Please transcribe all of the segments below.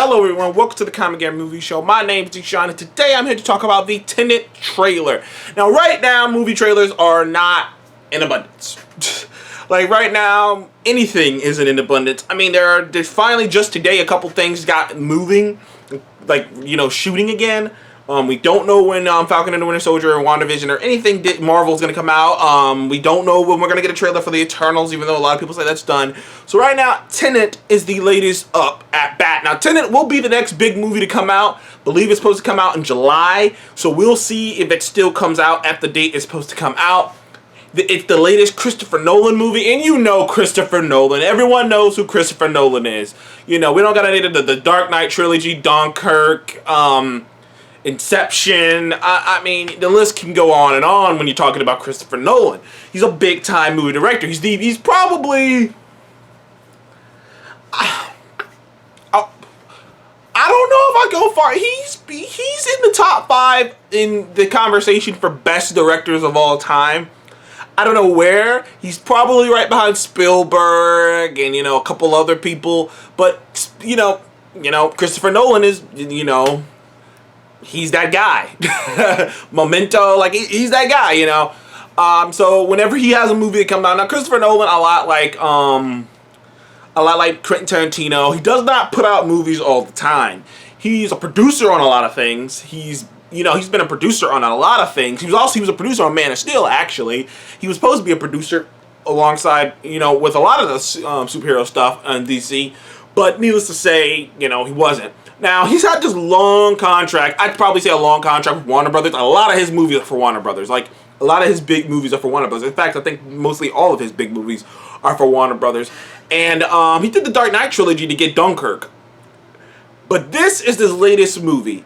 Hello everyone, welcome to the Comic Game Movie Show. My name is Deshaun, and today I'm here to talk about the Tenet trailer. Now right now, movie trailers are not in abundance. Like right now, anything isn't in abundance. I mean, there's finally just today a couple things got moving, like, you know, shooting again. We don't know when Falcon and the Winter Soldier or WandaVision or anything Marvel's going to come out. We don't know when we're going to get a trailer for the Eternals, even though a lot of people say that's done. So right now, Tenet is the latest up at bat. Now, Tenet will be the next big movie to come out. I believe it's supposed to come out in July. So we'll see if it still comes out at the date it's supposed to come out. It's the latest Christopher Nolan movie, and you know Christopher Nolan. Everyone knows who Christopher Nolan is. You know, we don't got any of the Dark Knight trilogy, Dunkirk, Inception. I mean, the list can go on and on when you're talking about Christopher Nolan. He's a big-time movie director. He's probably... I don't know if I go far. He's in the top 5 in the conversation for best directors of all time. I don't know where. He's probably right behind Spielberg and, you know, a couple other people. But, you know, Christopher Nolan is, you know... he's that guy. Memento, like he's that guy, you know. So whenever he has a movie that comes out, now Christopher Nolan, a lot like Quentin Tarantino, he does not put out movies all the time. He's a producer on a lot of things. He's been a producer on a lot of things. He was a producer on Man of Steel. Actually, he was supposed to be a producer alongside, you know, with a lot of the superhero stuff on DC. But needless to say, you know, he wasn't. Now, he's had this long contract. I'd probably say a long contract with Warner Brothers. A lot of his movies are for Warner Brothers. Like, a lot of his big movies are for Warner Brothers. In fact, I think mostly all of his big movies are for Warner Brothers. And he did the Dark Knight trilogy to get Dunkirk. But this is his latest movie,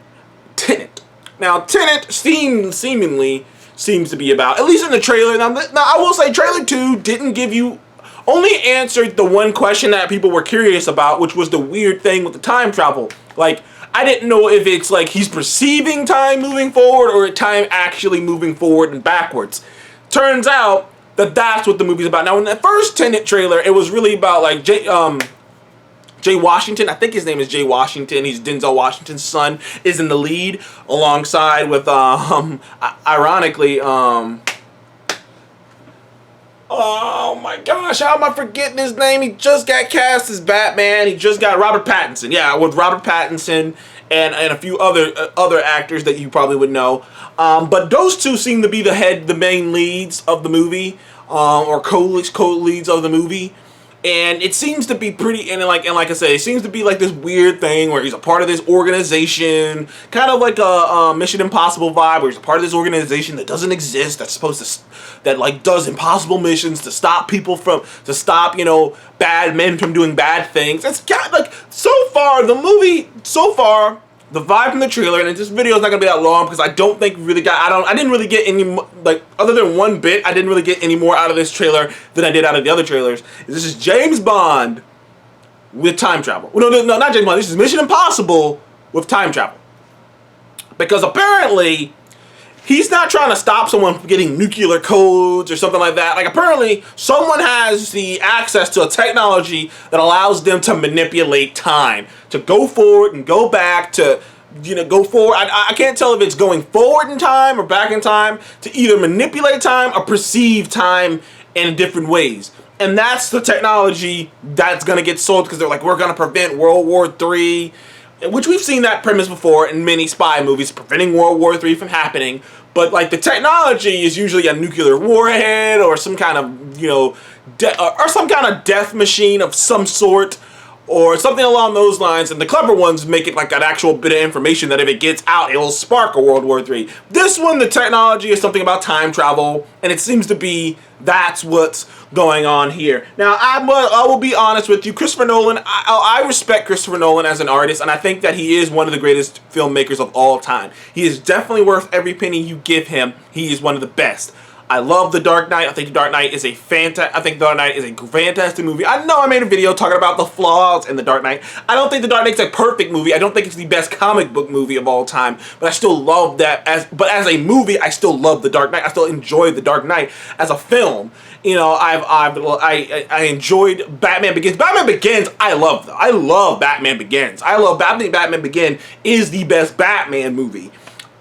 Tenet. Now, Tenet seemingly seems to be about, at least in the trailer. Now I will say, trailer 2 didn't give you... only answered the one question that people were curious about, which was the weird thing with the time travel. Like, I didn't know if it's like he's perceiving time moving forward or time actually moving forward and backwards. Turns out that that's what the movie's about. Now, in the first Tenet trailer, it was really about like Jay Washington. I think his name is Jay Washington. He's Denzel Washington's son, is in the lead alongside with ironically oh my gosh, how am I forgetting his name? He just got cast as Batman. He just got Robert Pattinson. Yeah, with Robert Pattinson and a few other actors that you probably would know. But those two seem to be the main leads of the movie, or co-leads of the movie. And it seems to be pretty, and like I said, it seems to be like this weird thing where he's a part of this organization, kind of like a Mission Impossible vibe, where he's a part of this organization that doesn't exist, that's supposed to, that like does impossible missions to stop people from, you know, bad men from doing bad things. It's kind of like, so far, the vibe from the trailer, and this video is not gonna be that long because I don't think really I didn't really get any, like, other than one bit, I didn't really get any more out of this trailer than I did out of the other trailers. This is James Bond with time travel. No, not James Bond. This is Mission Impossible with time travel. Because apparently, he's not trying to stop someone from getting nuclear codes or something like that. Like, apparently, someone has the access to a technology that allows them to manipulate time. To go forward and go back, to, you know, go forward. I can't tell if it's going forward in time or back in time, to either manipulate time or perceive time in different ways. And that's the technology that's going to get sold, because they're like, we're going to prevent World War III, which we've seen that premise before in many spy movies, preventing World War III from happening. But like, the technology is usually a nuclear warhead or some kind of, you know, or some kind of death machine of some sort, or something along those lines. And the clever ones make it like an actual bit of information that if it gets out, it will spark a World War III. This one, the technology is something about time travel, and it seems to be that's what's going on here. Now, I will be honest with you, Christopher Nolan, I respect Christopher Nolan as an artist, and I think that he is one of the greatest filmmakers of all time. He is definitely worth every penny you give him. He is one of the best. I love The Dark Knight. I think The Dark Knight is a fantastic movie. I know I made a video talking about the flaws in The Dark Knight. I don't think The Dark Knight's a perfect movie. I don't think it's the best comic book movie of all time, but I still love that as a movie. I still love The Dark Knight. I still enjoy The Dark Knight as a film. You know, I enjoyed Batman Begins. Batman Begins, I love though. I love Batman Begins. I love Batman Begins is the best Batman movie.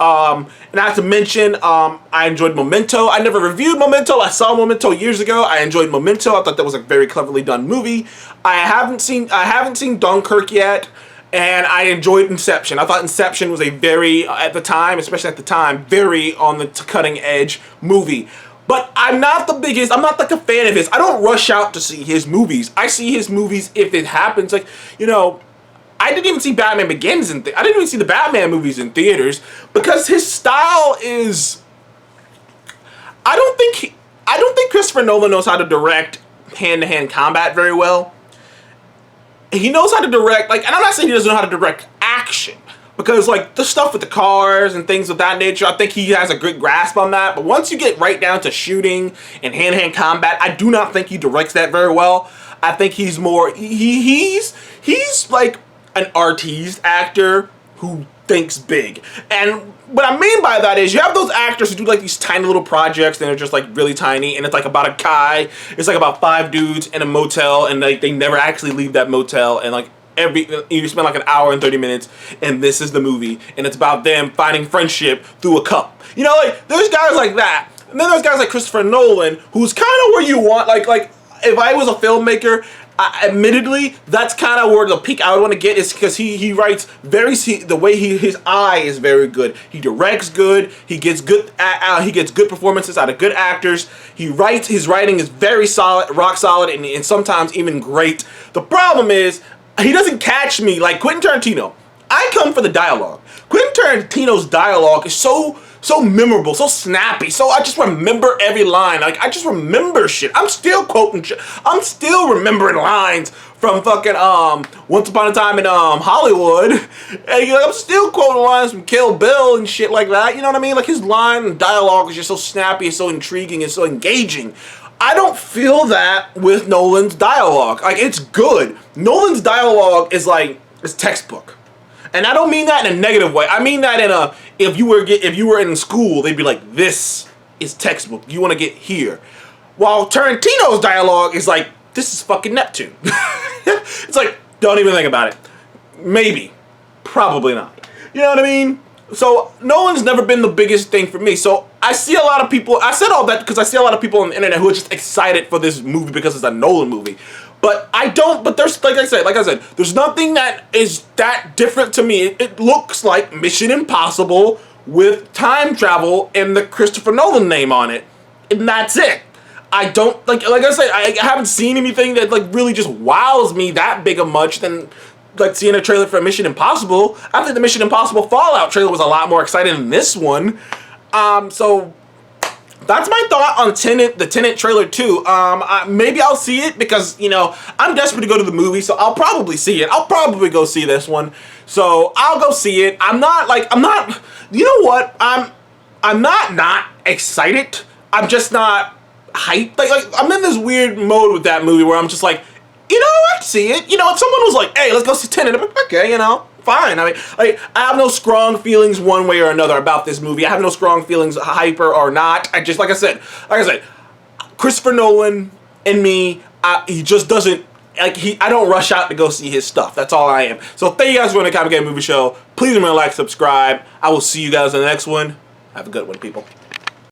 Not to mention, I enjoyed Memento. I never reviewed Memento. I saw Memento years ago. I enjoyed Memento. I thought that was a very cleverly done movie. I haven't seen Dunkirk yet, and I enjoyed Inception. I thought Inception was a very, especially at the time, very on the cutting edge movie. But I'm not like a fan of his. I don't rush out to see his movies. I see his movies if it happens. Like, you know, I didn't even see Batman Begins I didn't even see the Batman movies in theaters because his style is. I don't think Christopher Nolan knows how to direct hand-to-hand combat very well. He knows how to direct, like, and I'm not saying he doesn't know how to direct action, because like the stuff with the cars and things of that nature, I think he has a good grasp on that. But once you get right down to shooting and hand-to-hand combat, I do not think he directs that very well. I think he's more he's like an artiste actor who thinks big. And what I mean by that is you have those actors who do like these tiny little projects and they're just like really tiny, and it's like about a guy, it's like about 5 dudes in a motel, and like they never actually leave that motel, and like you spend like an hour and 30 minutes and this is the movie, and it's about them finding friendship through a cup. You know, like there's guys like that. And then there's guys like Christopher Nolan, who's kind of where you want, like if I was a filmmaker, admittedly, that's kind of where the peak I would want to get, is because he writes the way his eye is very good. He directs good. He gets good performances out of good actors. His writing is very solid, rock solid, and sometimes even great. The problem is he doesn't catch me like Quentin Tarantino. I come for the dialogue. Quentin Tarantino's dialogue is so memorable, so snappy, so I just remember every line. Like, I just remember shit. I'm still remembering lines from fucking Once Upon a Time in Hollywood. And I'm still quoting lines from Kill Bill and shit like that. You know what I mean? Like, his line and dialogue is just so snappy, it's so intriguing, it's so engaging. I don't feel that with Nolan's dialogue. Like, it's good. Nolan's dialogue is like, it's textbook. And I don't mean that in a negative way. I mean that in a, if you were in school, they'd be like, this is textbook. You want to get here. While Tarantino's dialogue is like, this is fucking Neptune. It's like, don't even think about it. Maybe. Probably not. You know what I mean? So Nolan's never been the biggest thing for me. So I see a lot of people, I said all that because I see a lot of people on the internet who are just excited for this movie because it's a Nolan movie. But there's, like I said, there's nothing that is that different to me. It looks like Mission Impossible with time travel and the Christopher Nolan name on it. And that's it. I don't, like I said, I haven't seen anything that like really just wows me that big of much than like seeing a trailer for Mission Impossible. I think the Mission Impossible Fallout trailer was a lot more exciting than this one. So that's my thought on Tenet, the Tenet trailer too. Maybe I'll see it because, you know, I'm desperate to go to the movie, so I'll probably see it. I'll probably go see this one. So I'll go see it. I'm not, you know what? I'm not excited. I'm just not hyped. Like I'm in this weird mode with that movie where I'm just like, you know, I'd see it. You know, if someone was like, hey, let's go see Tenet, I'm like, okay, you know, fine. I mean, like, I have no strong feelings one way or another about this movie. I have no strong feelings, hyper or not. I just, like I said, Christopher Nolan and me, he just doesn't, I don't rush out to go see his stuff. That's all I am. So thank you guys for watching the Comic Game Movie Show. Please remember to like, subscribe. I will see you guys in the next one. Have a good one, people.